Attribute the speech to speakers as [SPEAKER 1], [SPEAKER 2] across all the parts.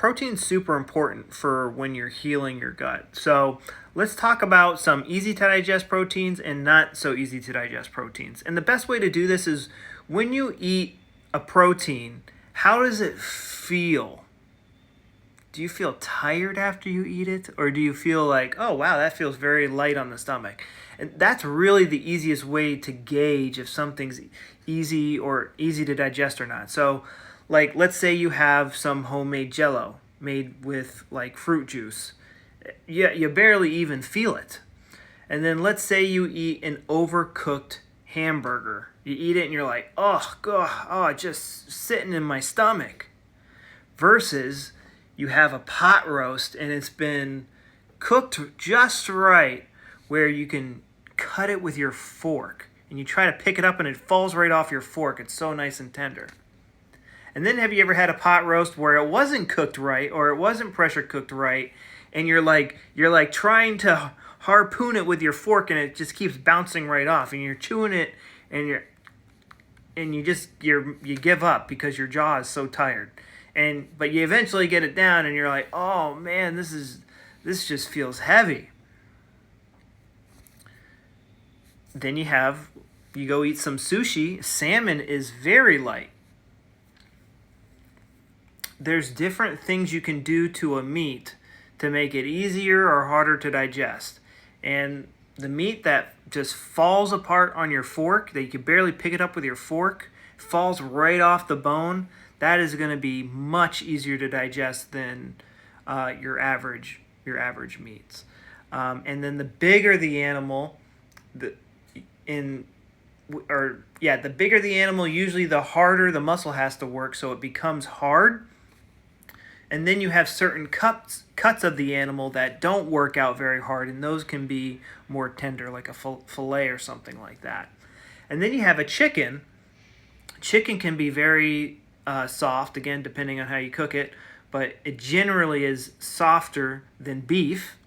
[SPEAKER 1] protein's super important for when you're healing your gut. So let's talk about some easy to digest proteins and not so easy to digest proteins. And the best way to do this is when you eat a protein, how does it feel? Do you feel tired after you eat it? Or do you feel like, oh wow, that feels very light on the stomach? And that's really the easiest way to gauge if something's easy to digest or not. So like, let's say you have some homemade jello made with like fruit juice. You barely even feel it. And then let's say you eat an overcooked hamburger. You eat it and you're like, oh, God, oh, just sitting in my stomach. Versus you have a pot roast and it's been cooked just right where you can cut it with your fork. And you try to pick it up and it falls right off your fork. It's so nice and tender. And then have you ever had a pot roast where it wasn't cooked right or it wasn't pressure cooked right and you're like trying to harpoon it with your fork and it just keeps bouncing right off and you're chewing it and you give up because your jaw is so tired. But you eventually get it down and you're like, "Oh man, this just feels heavy." Then you go eat some sushi. Salmon is very light. There's different things you can do to a meat to make it easier or harder to digest. And the meat that just falls apart on your fork, that you can barely pick it up with your fork, falls right off the bone, that is going to be much easier to digest than your average meats. And then the bigger the animal, the bigger the animal, usually the harder the muscle has to work, so it becomes hard. And then you have certain cuts of the animal that don't work out very hard, and those can be more tender, like a fillet or something like that. And then you have a chicken. Chicken can be very soft, again, depending on how you cook it, but it generally is softer than beef.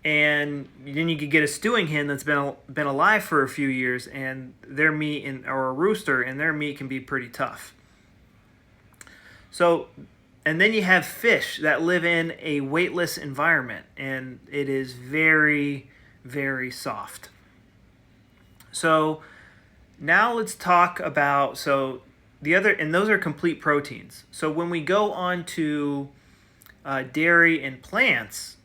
[SPEAKER 1] And then you could get a stewing hen that's been alive for a few years, and their meat, or a rooster, and their meat can be pretty tough. So, and then you have fish that live in a weightless environment, and it is very, very soft. So now let's talk about, and those are complete proteins. So when we go on to dairy and plants,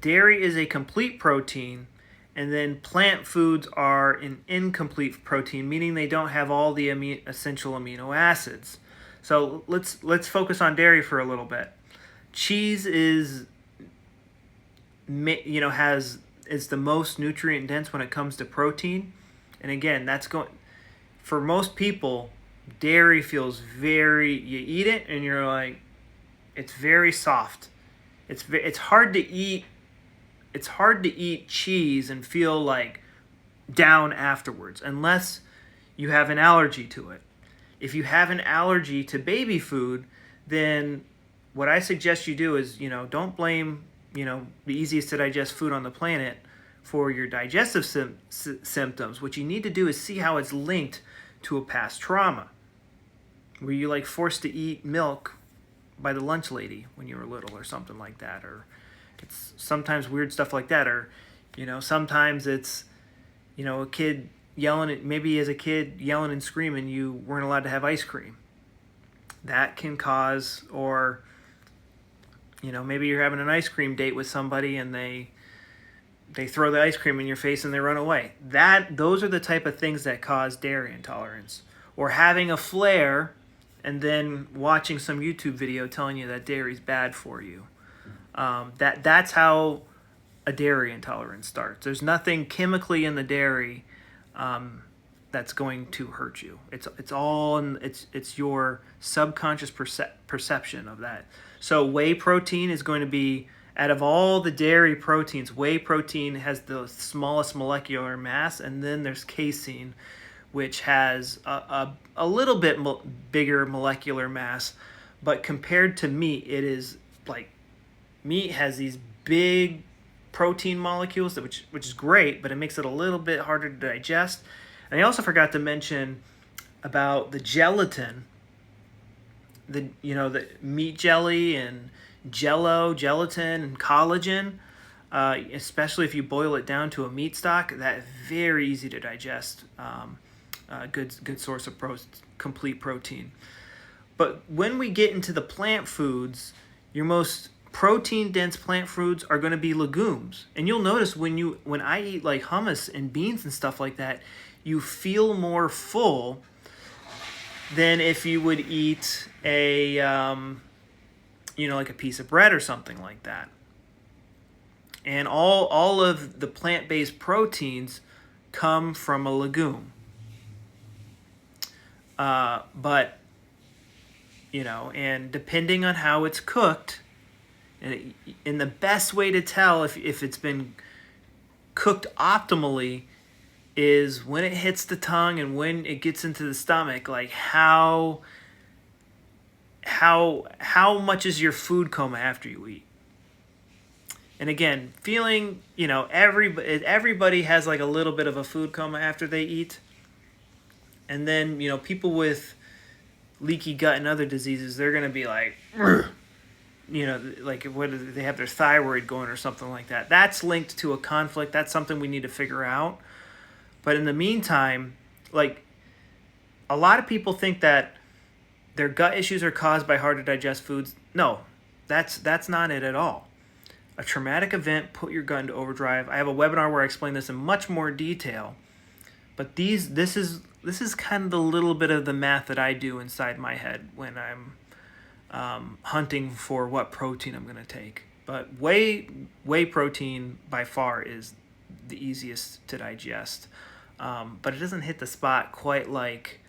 [SPEAKER 1] dairy is a complete protein, and then plant foods are an incomplete protein, meaning they don't have all the essential amino acids. So let's focus on dairy for a little bit. Cheese is the most nutrient dense when it comes to protein, and again, for most people, dairy feels you eat it and you're like, it's very soft. It's hard to eat. It's hard to eat cheese and feel like down afterwards, unless you have an allergy to it. If you have an allergy to baby food, then what I suggest you do is, don't blame, the easiest to digest food on the planet for your digestive symptoms. What you need to do is see how it's linked to a past trauma. Were you forced to eat milk by the lunch lady when you were little or something like that? Or it's sometimes weird stuff like that. Or, sometimes it's, a kid maybe as a kid yelling and screaming you weren't allowed to have ice cream. That can cause, or maybe you're having an ice cream date with somebody and they throw the ice cream in your face and they run away. Those are the type of things that cause dairy intolerance. Or having a flare and then watching some YouTube video telling you that dairy's bad for you. That's how a dairy intolerance starts. There's nothing chemically in the dairy that's going to hurt you. It's your subconscious perception of that. So whey protein is going to be, out of all the dairy proteins, whey protein has the smallest molecular mass, and then there's casein, which has a little bit bigger molecular mass. But compared to meat, it is meat has these big protein molecules, which is great, but it makes it a little bit harder to digest. And I also forgot to mention about the gelatin the meat jelly and jello, gelatin, and collagen. Especially if you boil it down to a meat stock, that very easy to digest. Good source of complete protein. But when we get into the plant foods, your most protein dense plant foods are going to be legumes. And you'll notice when I eat like hummus and beans and stuff like that, you feel more full than if you would eat like a piece of bread or something like that. And all of the plant-based proteins come from a legume. But and depending on how it's cooked, and the best way to tell if it's been cooked optimally is when it hits the tongue and when it gets into the stomach, like how much is your food coma after you eat. And again, feeling, everybody has like a little bit of a food coma after they eat. And then, people with leaky gut and other diseases, they're going to be like, like whether they have their thyroid going or something like that. That's linked to a conflict. That's something we need to figure out. But in the meantime, like a lot of people think that their gut issues are caused by hard to digest foods. No, that's not it at all. A traumatic event put your gut into overdrive. I have a webinar where I explain this in much more detail. But this is kind of the little bit of the math that I do inside my head when I'm hunting for what protein I'm going to take. But whey protein by far is the easiest to digest. But it doesn't hit the spot quite like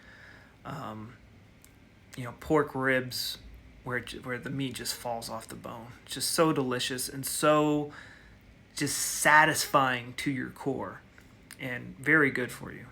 [SPEAKER 1] pork ribs where the meat just falls off the bone. It's just so delicious and so just satisfying to your core and very good for you.